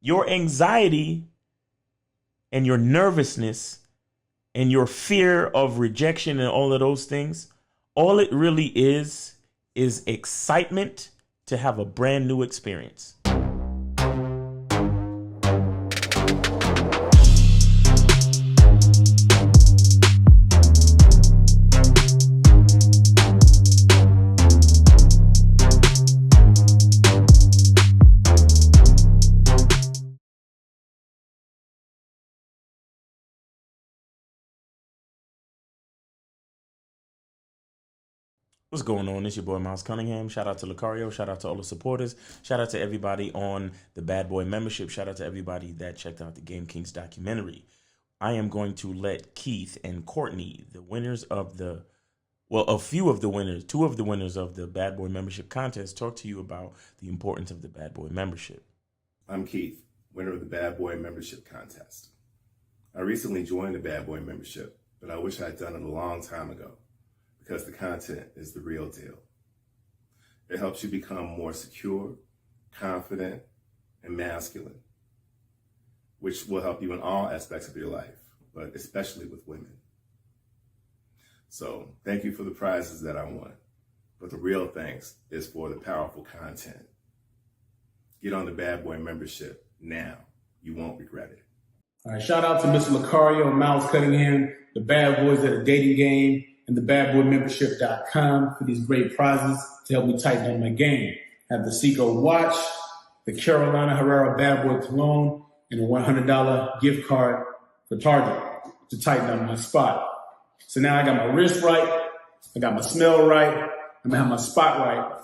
Your anxiety and your nervousness and your fear of rejection and all of those things, all it really is excitement to have a brand new experience. What's going on? It's your boy Miles Cunningham. Shout out to Lucario. Shout out to all the supporters. Shout out to everybody on the Bad Boy membership. Shout out to everybody that checked out the Game Kings documentary. I am going to let Keith and Courtney, the winners of the, well, two of the winners of the Bad Boy membership contest, talk to you about the importance of the Bad Boy membership. I'm Keith, winner of the Bad Boy membership contest. I recently joined the Bad Boy membership, but I wish I'd done it a long time ago, because the content is the real deal. It helps you become more secure, confident, and masculine, which will help you in all aspects of your life, but especially with women. So thank you for the prizes that I won, but the real thanks is for the powerful content. Get on the Bad Boy membership now. You won't regret it. All right, shout out to Mr. Lucario and Miles Cunningham, the Bad Boys at a Dating Game, and the badboymembership.com for these great prizes to help me tighten up my game. I have the Seiko watch, the Carolina Herrera Bad Boy cologne, and a $100 gift card for Target to tighten up my spot. So now I got my wrist right, I got my smell right, I'm gonna have my spot right.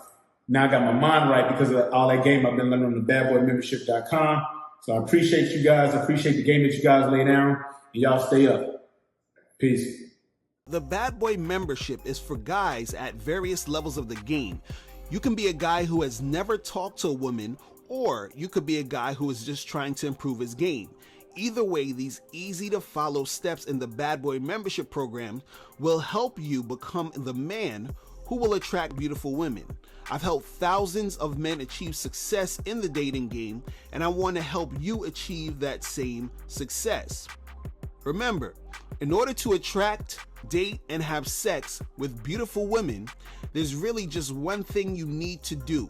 Now I got my mind right because of all that game I've been learning on the badboymembership.com. So I appreciate you guys. I appreciate the game that you guys lay down. And y'all stay up. Peace. The Bad Boy membership is for guys at various levels of the game. You can be a guy who has never talked to a woman, or you could be a guy who is just trying to improve his game. Either way, these easy to follow steps in the Bad Boy membership program will help you become the man who will attract beautiful women. I've helped thousands of men achieve success in the dating game, and I want to help you achieve that same success. Remember, in order to attract, date, and have sex with beautiful women, there's really just one thing you need to do.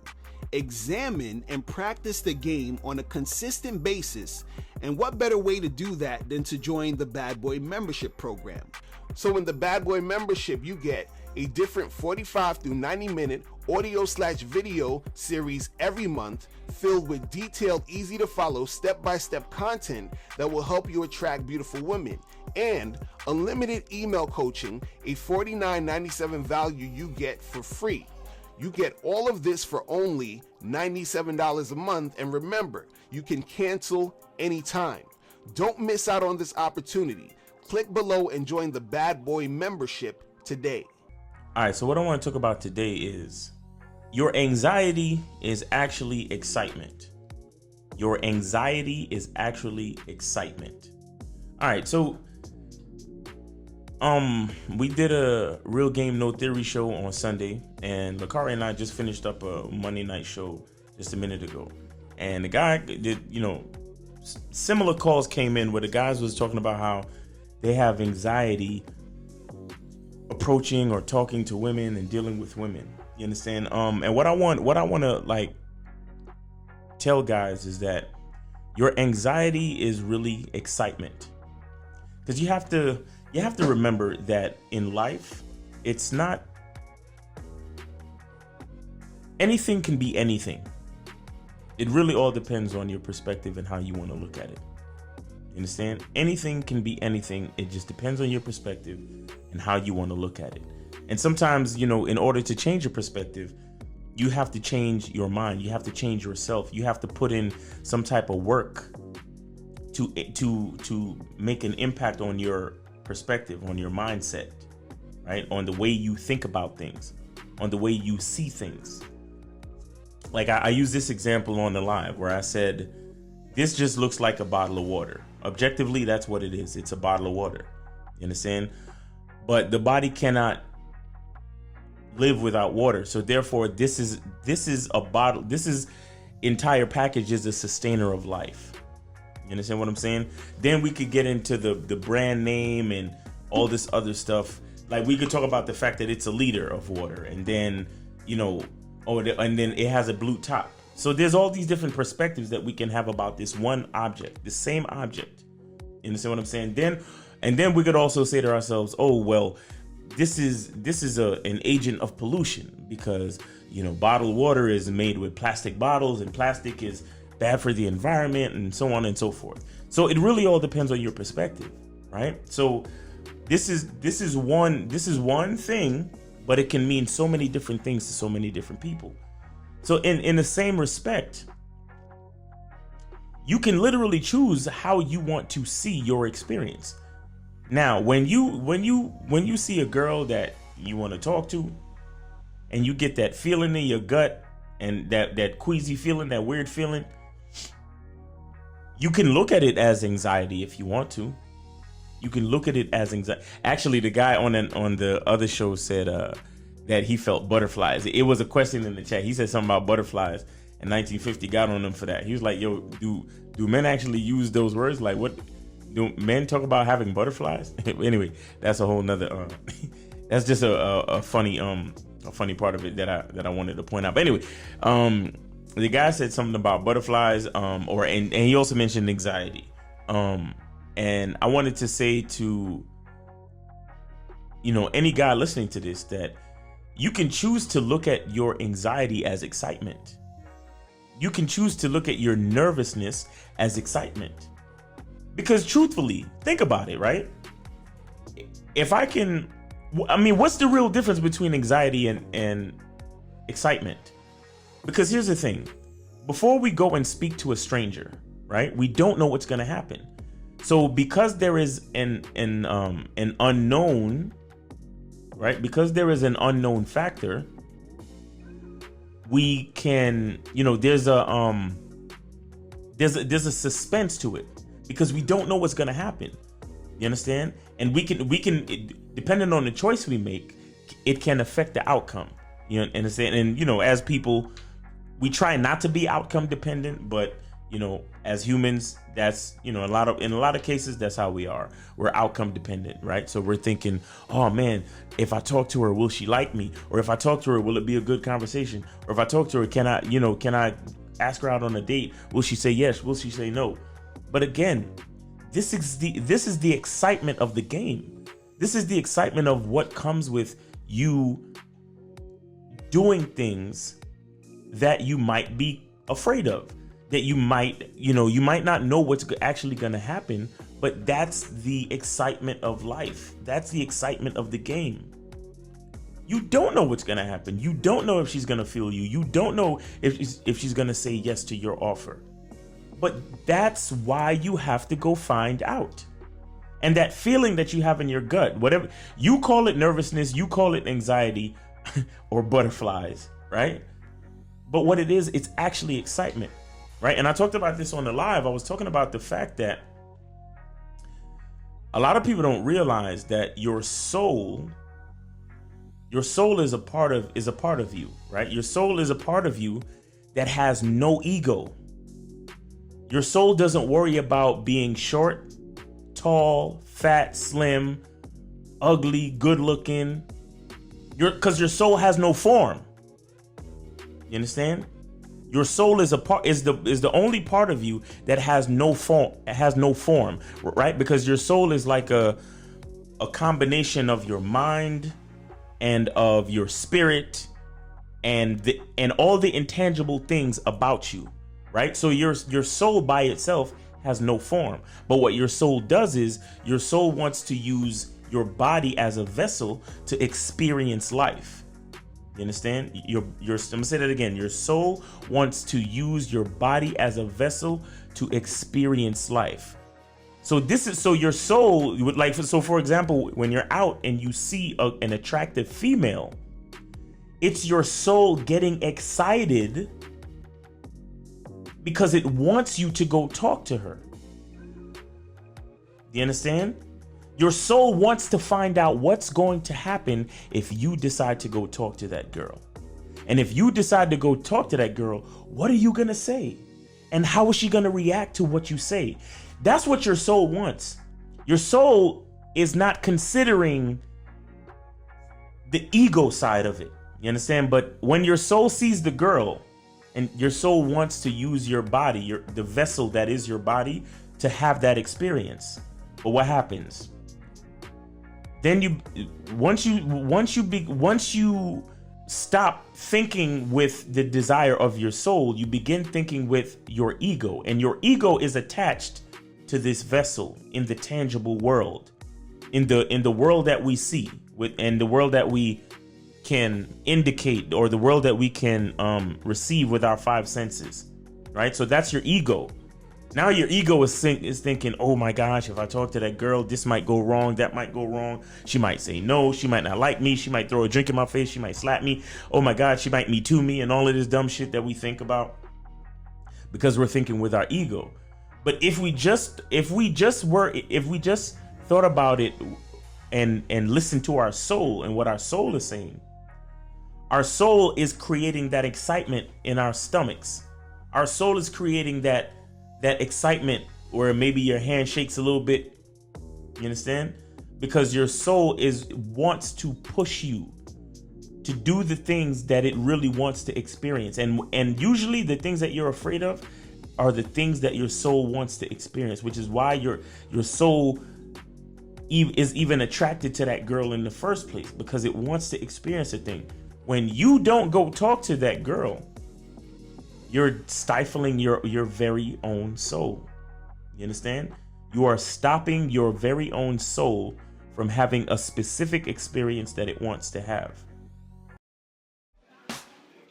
Examine and practice the game on a consistent basis, and what better way to do that than to join the Bad Boy membership program. So in the Bad Boy membership, you get a different 45 through 90-minute audio/video series every month, filled with detailed, easy to follow, step-by-step content that will help you attract beautiful women, and unlimited email coaching, a $49.97 value you get for free. You get all of this for only $97 a month, and remember, you can cancel anytime. Don't miss out on this opportunity. Click below and join the Bad Boy membership today. All right, so what I want to talk about today is your anxiety is actually excitement. Your anxiety is actually excitement. All right, so we did a Real Game No Theory show on Sunday, and Lucario and I just finished up a Monday night show just a minute ago. And the guy did, similar calls came in where the guys was talking about how they have anxiety approaching or talking to women and dealing with women. You understand? And what I want to like tell guys is that your anxiety is really excitement. Because you have to remember that in life, it's not anything can be anything. It really all depends on your perspective and how you want to look at it. You understand? Anything can be anything. It just depends on your perspective and how you want to look at it. And sometimes, in order to change your perspective, you have to change your mind. You have to change yourself. You have to put in some type of work to make an impact on your perspective, on your mindset, right? On the way you think about things, on the way you see things. Like I use this example on the live where I said, this just looks like a bottle of water. Objectively, that's what it is. It's a bottle of water. You understand? But the body cannot live without water. So therefore, this is a bottle. This is entire package is a sustainer of life. You understand what I'm saying? Then we could get into the brand name and all this other stuff. Like we could talk about the fact that it's a liter of water, and then and then it has a blue top. So there's all these different perspectives that we can have about this one object, the same object. You understand what I'm saying? Then we could also say to ourselves, oh well, this is an agent of pollution because bottled water is made with plastic bottles, and plastic is bad for the environment, and so on and so forth. So it really all depends on your perspective, right? So this is one thing, but it can mean so many different things to so many different people. So in the same respect, you can literally choose how you want to see your experience. Now, when you see a girl that you want to talk to, and you get that feeling in your gut, and that queasy feeling, that weird feeling, you can look at it as anxiety if you want to. You can look at it as anxiety. Actually, the guy on the other show said that he felt butterflies. It was a question in the chat. He said something about butterflies, and 1950 got on him for that. He was like, "Yo, do men actually use those words? Like, what do men talk about having butterflies?" Anyway, that's a whole nother. That's just a funny part of it that I wanted to point out. But anyway, the guy said something about butterflies, and he also mentioned anxiety. And I wanted to say to any guy listening to this that you can choose to look at your anxiety as excitement. You can choose to look at your nervousness as excitement. Because truthfully, think about it, right? What's the real difference between anxiety and excitement? Because here's the thing. Before we go and speak to a stranger, right? We don't know what's going to happen. So because there is an unknown, right? Because there is an unknown factor, we can, there's a suspense to it because we don't know what's going to happen. You understand? And we can depending on the choice we make, it can affect the outcome. You understand? And as people, we try not to be outcome dependent, but as humans, that's in a lot of cases, that's how we are. We're outcome dependent, right? So we're thinking, oh man, if I talk to her, will she like me? Or if I talk to her, will it be a good conversation? Or if I talk to her, can I ask her out on a date? Will she say yes? Will she say no? But again, this is the excitement of the game. This is the excitement of what comes with you doing things that you might be afraid of. That you might not know what's actually going to happen, but that's the excitement of life. That's the excitement of the game. You don't know what's going to happen. You don't know if she's going to feel you. You don't know if she's going to say yes to your offer. But that's why you have to go find out. And that feeling that you have in your gut, whatever you call it, nervousness, you call it anxiety or butterflies, right? But what it is, it's actually excitement. Right. And I talked about this on the live. I was talking about the fact that a lot of people don't realize that your soul is a part of you. Right. Your soul is a part of you that has no ego. Your soul doesn't worry about being short, tall, fat, slim, ugly, good looking. Because your soul has no form. You understand? Your soul is the only part of you that has no form. It has no form, right? Because your soul is like a combination of your mind and of your spirit and all the intangible things about you, right? So your soul by itself has no form. But what your soul does is your soul wants to use your body as a vessel to experience life. You understand? I'm gonna say that again. Your soul wants to use your body as a vessel to experience life. So your soul would for example, when you're out and you see an attractive female, it's your soul getting excited because it wants you to go talk to her. Do you understand? Your soul wants to find out what's going to happen if you decide to go talk to that girl. And if you decide to go talk to that girl, what are you going to say? And how is she going to react to what you say? That's what your soul wants. Your soul is not considering the ego side of it. You understand? But when your soul sees the girl and your soul wants to use your body, the vessel that is your body, to have that experience. But what happens? Then once you stop thinking with the desire of your soul, you begin thinking with your ego, and your ego is attached to this vessel in the tangible world, in the world that we see, and the world that we can indicate, or the world that we can receive with our five senses, right? So that's your ego. Now your ego is thinking, oh my gosh, if I talk to that girl, this might go wrong, that might go wrong. She might say no, she might not like me, she might throw a drink in my face, she might slap me. Oh my God, she might Me Too me, and all of this dumb shit that we think about because we're thinking with our ego. But if we just thought about it and listened to our soul and what our soul is saying, our soul is creating that excitement in our stomachs. Our soul is creating that excitement where maybe your hand shakes a little bit. You understand? Because your soul wants to push you to do the things that it really wants to experience. And usually the things that you're afraid of are the things that your soul wants to experience, which is why your soul is even attracted to that girl in the first place, because it wants to experience a thing. When you don't go talk to that girl, you're stifling your very own soul. You understand? You are stopping your very own soul from having a specific experience that it wants to have.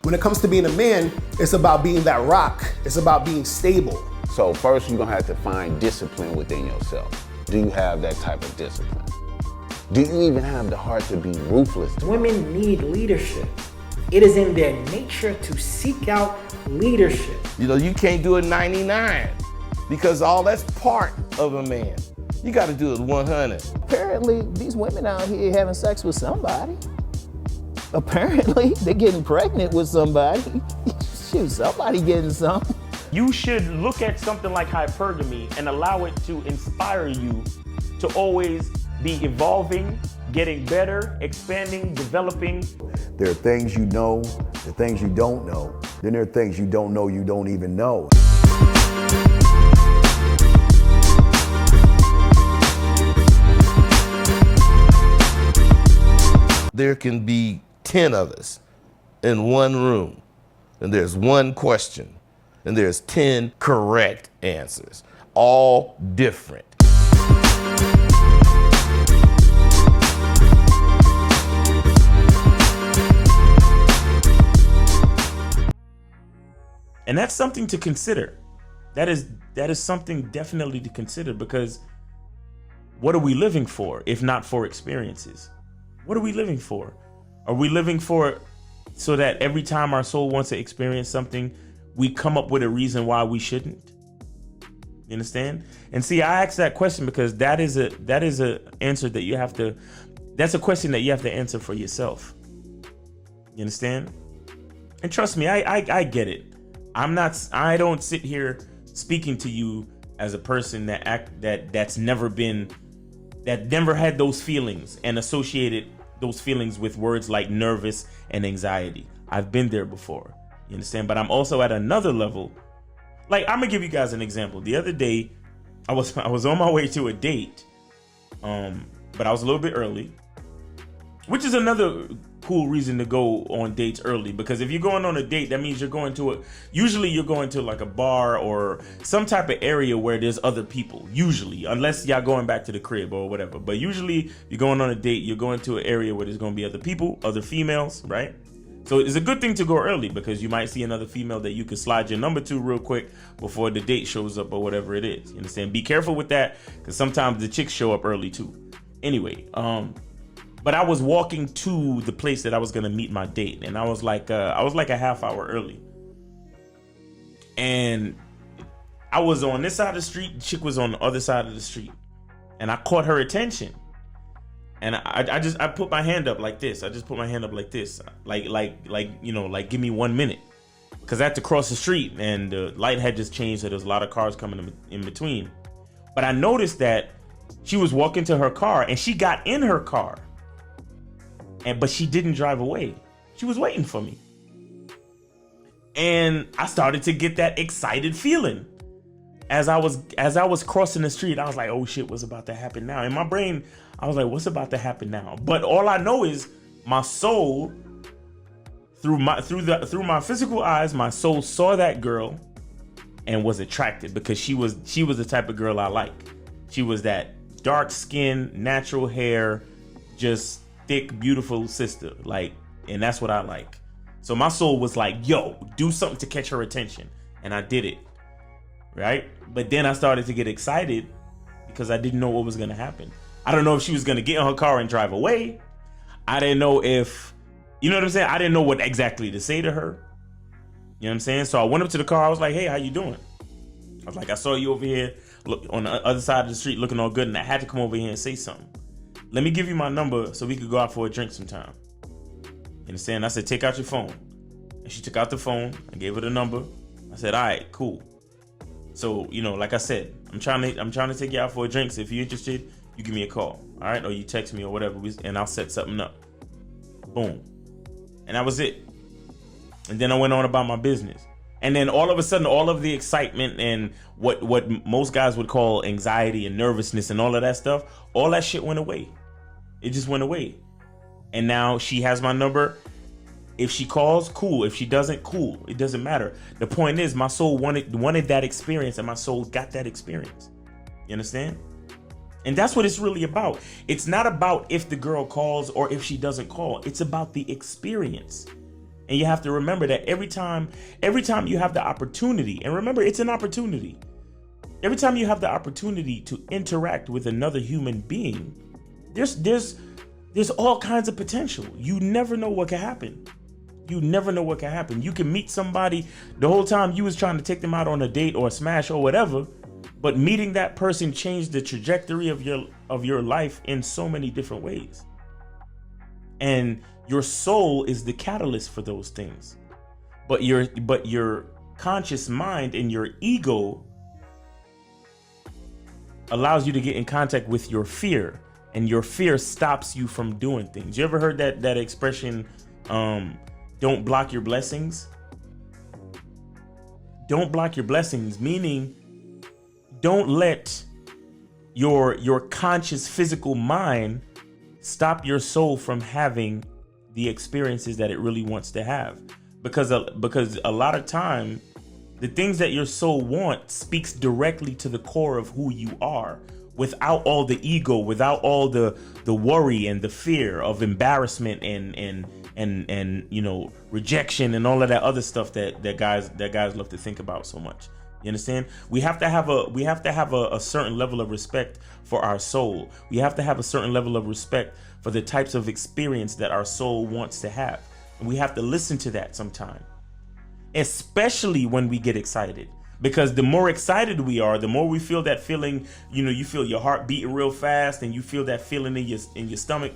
When it comes to being a man, it's about being that rock. It's about being stable. So first you're gonna have to find discipline within yourself. Do you have that type of discipline? Do you even have the heart to be ruthless? Women need leadership. It is in their nature to seek out leadership. You know, you can't do it 99 because all that's part of a man. You got to do it 100. Apparently, these women out here having sex with somebody. Apparently, they're getting pregnant with somebody. Shoot, somebody getting some. You should look at something like hypergamy and allow it to inspire you to always be evolving, getting better, expanding, developing. There are things you know, there are things you don't know. Then there are things you don't know you don't even know. There can be 10 of us in one room, and there's one question, and there's 10 correct answers, all different. And that's something to consider. That is something definitely to consider, because what are we living for if not for experiences? What are we living for? Are we living for so that every time our soul wants to experience something, we come up with a reason why we shouldn't? You understand? And see, I asked that question because that is a answer that you have to, that's a question that you have to answer for yourself. You understand? And trust me, I get it. I don't sit here speaking to you as a person that's never had those feelings and associated those feelings with words like nervous and anxiety. I've been there before. You understand? But I'm also at another level. Like, I'm gonna give you guys an example. The other day, I was on my way to a date, but I was a little bit early, which is another cool reason to go on dates early, because if you're going on a date, that means usually you're going to like a bar or some type of area where there's other people, usually, unless y'all going back to the crib or whatever. But usually you're going on a date, you're going to an area where there's going to be other people, other females, right? So it's a good thing to go early, because you might see another female that you could slide your number to real quick before the date shows up or whatever it is. You understand? Be careful with that, because sometimes the chicks show up early too. Anyway, but I was walking to the place that I was gonna meet my date, and I was like a half hour early. And I was on this side of the street, the chick was on the other side of the street, and I caught her attention. And I put my hand up like this. I just put my hand up like this, like give me 1 minute, because I had to cross the street and the light had just changed, so there's a lot of cars coming in between. But I noticed that she was walking to her car and she got in her car, but she didn't drive away. She was waiting for me, and I started to get that excited feeling as I was crossing the street. I was like, oh shit, what's about to happen now? In my brain, I was like, what's about to happen now? But all I know is my soul, through my physical eyes, my soul saw that girl and was attracted, because she was the type of girl I like. She was that dark skin, natural hair, just thick, beautiful sister. Like, and that's what I like. So my soul was like, yo, do something to catch her attention. And I did it. Right? But then I started to get excited because I didn't know what was going to happen. I don't know if she was going to get in her car and drive away. I didn't know if, you know what I'm saying? I didn't know what exactly to say to her. You know what I'm saying? So I went up to the car. I was like, hey, how you doing? I was like, I saw you over here on the other side of the street looking all good, and I had to come over here and say something. Let me give you my number so we could go out for a drink sometime. You understand? I said, take out your phone. And she took out the phone. I gave her the number. I said, all right, cool. So, you know, like I said, I'm trying to take you out for a drink. So if you're interested, you give me a call, all right? Or you text me or whatever, and I'll set something up. Boom. And that was it. And then I went on about my business. And then all of a sudden, all of the excitement and what most guys would call anxiety and nervousness and all of that stuff, all that shit went away. It just went away. And now she has my number. If she calls, cool. If she doesn't, cool. It doesn't matter. The point is, my soul wanted that experience, and my soul got that experience. You understand? And that's what it's really about. It's not about if the girl calls or if she doesn't call. It's about the experience. And you have to remember that every time you have the opportunity, and remember, it's an opportunity. Every time you have the opportunity to interact with another human being, there's all kinds of potential. You never know what can happen. You never know what can happen. You can meet somebody the whole time you was trying to take them out on a date or a smash or whatever, but meeting that person changed the trajectory of your life in so many different ways. And your soul is the catalyst for those things. But your conscious mind and your ego allows you to get in contact with your fear, and your fear stops you from doing things. You ever heard that expression, don't block your blessings? Don't block your blessings, meaning don't let your conscious physical mind stop your soul from having the experiences that it really wants to have. Because a lot of time, the things that your soul wants speaks directly to the core of who you are, without all the ego, without all the worry and the fear of embarrassment and you know, rejection and all of that other stuff that guys love to think about so much. You understand? We have to have a certain level of respect for our soul. We have to have a certain level of respect for the types of experience that our soul wants to have. And we have to listen to that sometime, especially when we get excited. Because the more excited we are, the more we feel that feeling, you know, you feel your heart beating real fast and you feel that feeling in your stomach.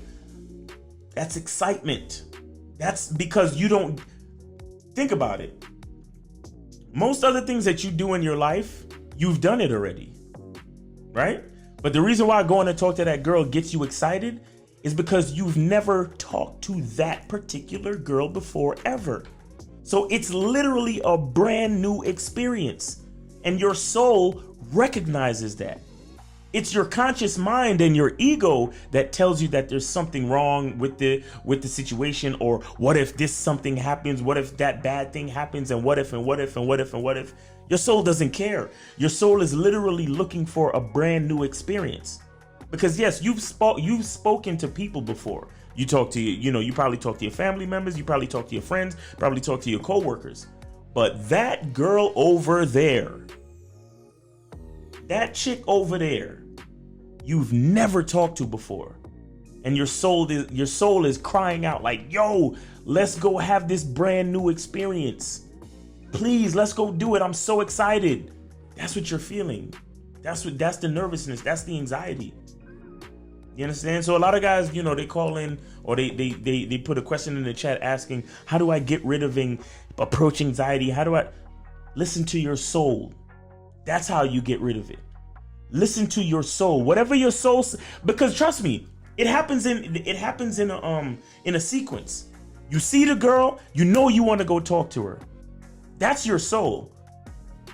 That's excitement. That's because you don't think about it. Most other things that you do in your life, you've done it already, right? But the reason why going to talk to that girl gets you excited is because you've never talked to that particular girl before ever. So it's literally a brand new experience, and your soul recognizes that. It's your conscious mind and your ego that tells you that there's something wrong with the situation, or what if this something happens, what if that bad thing happens, and what if and what if and what if and what if. Your soul doesn't care. Your soul is literally looking for a brand new experience. Because yes, you've spoken to people before. You probably talk to your family members, you probably talk to your friends, probably talk to your coworkers. But that girl over there, that chick over there, you've never talked to before. And your soul is crying out like, yo, let's go have this brand new experience. Please, let's go do it. I'm so excited. That's what you're feeling. That's the nervousness. That's the anxiety. You understand? So a lot of guys, you know, they call in or they put a question in the chat asking, how do I get rid of approach anxiety? How do I listen to your soul? That's how you get rid of it. Listen to your soul, whatever your soul, because trust me, it happens in a sequence. You see the girl, you know you want to go talk to her. That's your soul.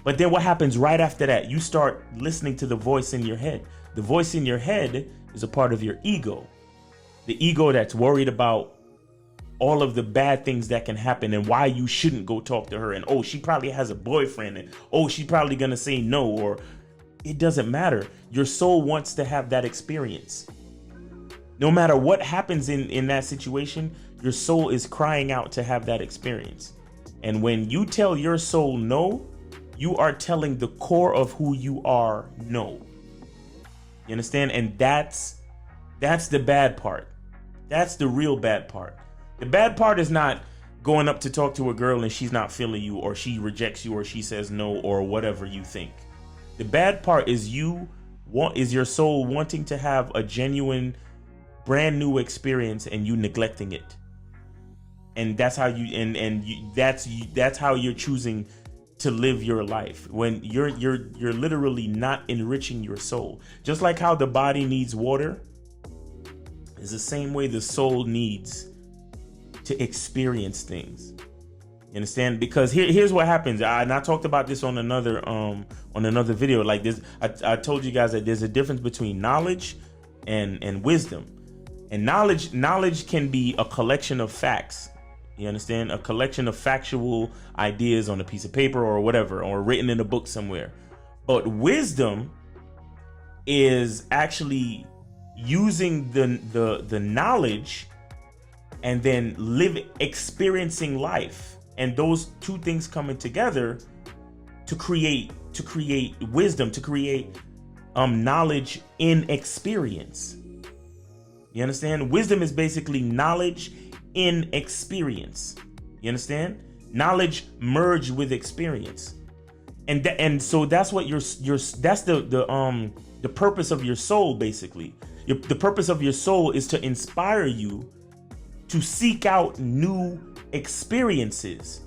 But then what happens right after that? You start listening to the voice in your head. The voice in your head is a part of your ego. The ego that's worried about all of the bad things that can happen and why you shouldn't go talk to her. And oh, she probably has a boyfriend. And oh, she's probably gonna say no. Or it doesn't matter. Your soul wants to have that experience. No matter what happens in that situation, your soul is crying out to have that experience. And when you tell your soul no, you are telling the core of who you are no. You understand? And that's the bad part. That's the real bad part. The bad part is not going up to talk to a girl and she's not feeling you, or she rejects you, or she says no, or whatever you think. The bad part is your soul wanting to have a genuine, brand new experience and you neglecting it. And that's how that's how you're choosing to live your life, when you're literally not enriching your soul. Just like how the body needs water, is the same way the soul needs to experience things. You understand? Because here's what happens. And I talked about this on another video. Like this, I told you guys that there's a difference between knowledge and wisdom. And knowledge can be a collection of facts. You understand? A collection of factual ideas on a piece of paper or whatever, or written in a book somewhere. But wisdom is actually using the knowledge and then experiencing life. And those two things coming together to create wisdom, to create knowledge in experience. You understand? Wisdom is basically knowledge in experience. You understand? Knowledge merged with experience. And so that's what that's the purpose of your soul, basically. The purpose of your soul is to inspire you to seek out new experiences.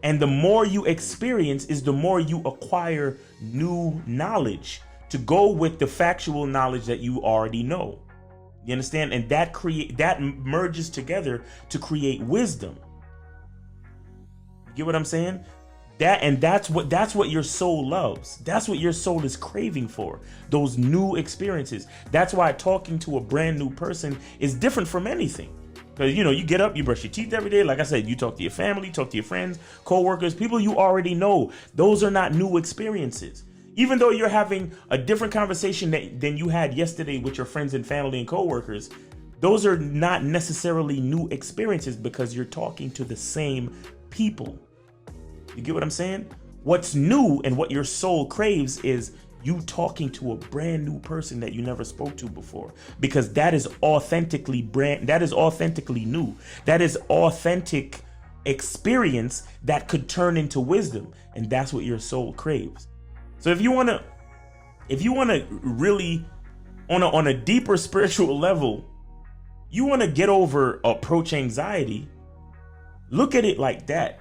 And the more you experience is the more you acquire new knowledge to go with the factual knowledge that you already know. You understand? And that merges together to create wisdom. You get what I'm saying? That's what your soul loves. That's what your soul is craving for. Those new experiences. That's why talking to a brand new person is different from anything. Because, you know, you get up, you brush your teeth every day. Like I said, you talk to your family, talk to your friends, co-workers, people you already know. Those are not new experiences. Even though you're having a different conversation than you had yesterday with your friends and family and co-workers, those are not necessarily new experiences because you're talking to the same people. You get what I'm saying? What's new and what your soul craves is you talking to a brand new person that you never spoke to before, because that is authentically new. That is authentic experience that could turn into wisdom, and that's what your soul craves. So if you want to really on a deeper spiritual level, you want to get over approach anxiety, look at it like that.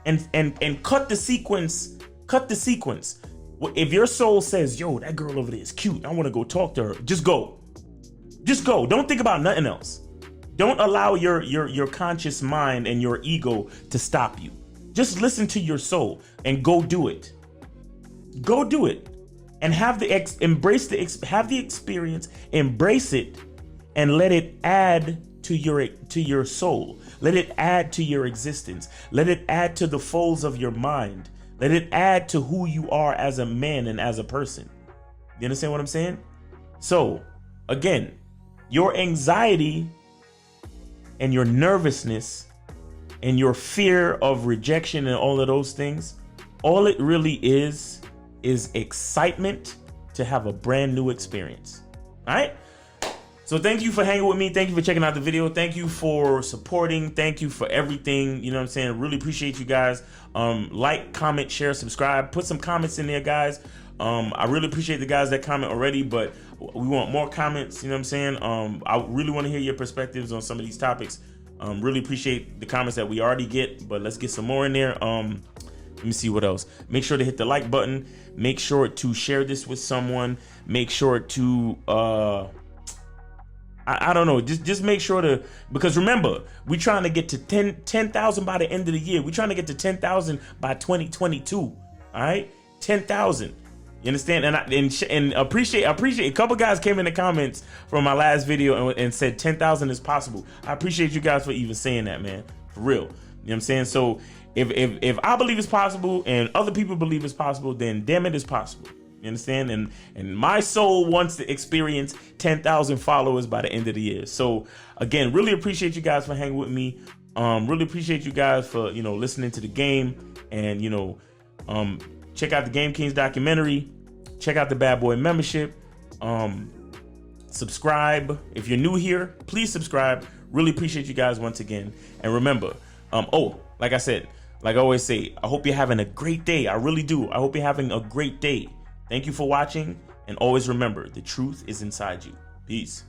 And cut the sequence. If your soul says, yo, that girl over there is cute, I want to go talk to her, just go. Don't think about nothing else. Don't allow your conscious mind and your ego to stop you. Just listen to your soul and go do it. Go do it and have the experience, embrace it, and let it add to your soul. Let it add to your existence. Let it add to the folds of your mind. Let it add to who you are as a man and as a person. You understand what I'm saying? So, again, your anxiety and your nervousness and your fear of rejection and all of those things, all it really is excitement to have a brand new experience. All right? So thank you for hanging with me. Thank you for checking out the video. Thank you for supporting. Thank you for everything. You know what I'm saying? Really appreciate you guys. Like, comment, share, subscribe. Put some comments in there, guys. I really appreciate the guys that comment already, but We want more comments. You know what I'm saying? I really want to hear your perspectives on some of these topics. Really appreciate the comments that we already get, but let's get some more in there. Let me see what else. Make sure to hit the like button. Make sure to share this with someone. Make sure to I don't know. Just make sure to, because remember, we're trying to get to 10,000 by the end of the year. We're trying to get to 10,000 by 2022. All right, 10,000. You understand? And appreciate. A couple guys came in the comments from my last video and said 10,000 is possible. I appreciate you guys for even saying that, man. For real. You know what I'm saying? So if I believe it's possible and other people believe it's possible, then damn it, it's possible. You understand? And my soul wants to experience 10,000 followers by the end of the year. So again, really appreciate you guys for hanging with me. Really appreciate you guys for, listening to the game, and, check out the Game Kings documentary. Check out the Bad Boy membership. Subscribe. If you're new here, please subscribe. Really appreciate you guys once again. And remember, like I said, like I always say, I hope you're having a great day. I really do. I hope you're having a great day. Thank you for watching, and always remember, the truth is inside you. Peace.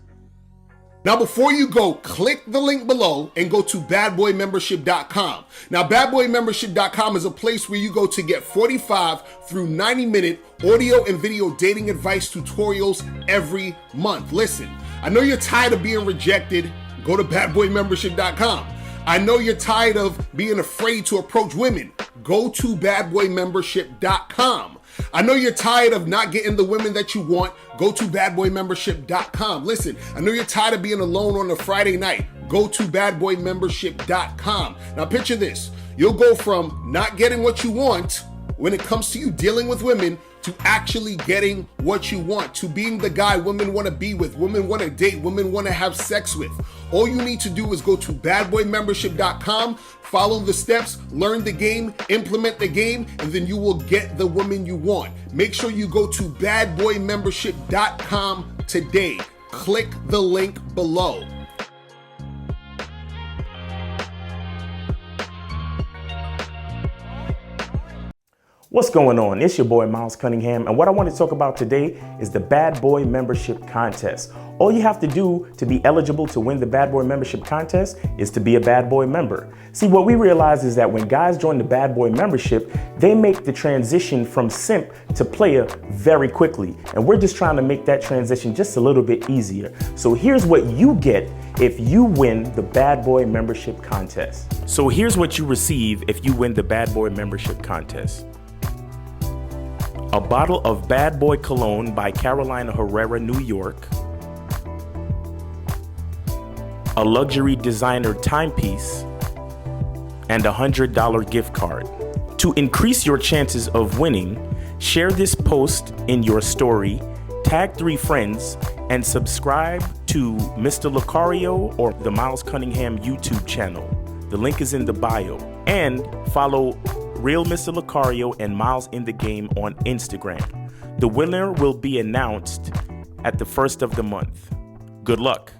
Now, before you go, click the link below and go to badboymembership.com. Now, badboymembership.com is a place where you go to get 45 through 90-minute audio and video dating advice tutorials every month. Listen, I know you're tired of being rejected. Go to badboymembership.com. I know you're tired of being afraid to approach women. Go to badboymembership.com. I know you're tired of not getting the women that you want. Go to badboymembership.com. Listen, I know you're tired of being alone on a Friday night. Go to badboymembership.com. Now picture this. You'll go from not getting what you want when it comes to you dealing with women to actually getting what you want, to being the guy women want to be with, women want to date, women want to have sex with. All you need to do is go to badboymembership.com, follow the steps, learn the game, implement the game, and then you will get the woman you want. Make sure you go to badboymembership.com today. Click the link below. What's going on? It's your boy Miles Cunningham, and what I want to talk about today is the Bad Boy Membership Contest. All you have to do to be eligible to win the Bad Boy Membership Contest is to be a Bad Boy member. See, what we realize is that when guys join the Bad Boy Membership, they make the transition from simp to player very quickly, and we're just trying to make that transition just a little bit easier. So here's what you get if you win the Bad Boy Membership Contest. So here's what you receive if you win the Bad Boy Membership Contest. A bottle of Bad Boy Cologne by Carolina Herrera, New York. A luxury designer timepiece. And a $100 gift card. To increase your chances of winning, share this post in your story, tag 3 friends, and subscribe to Mr. Lucario or the Miles Cunningham YouTube channel. The link is in the bio. And follow Real Mr. Lucario and Miles in the Game on Instagram. The winner will be announced at the first of the month. Good luck.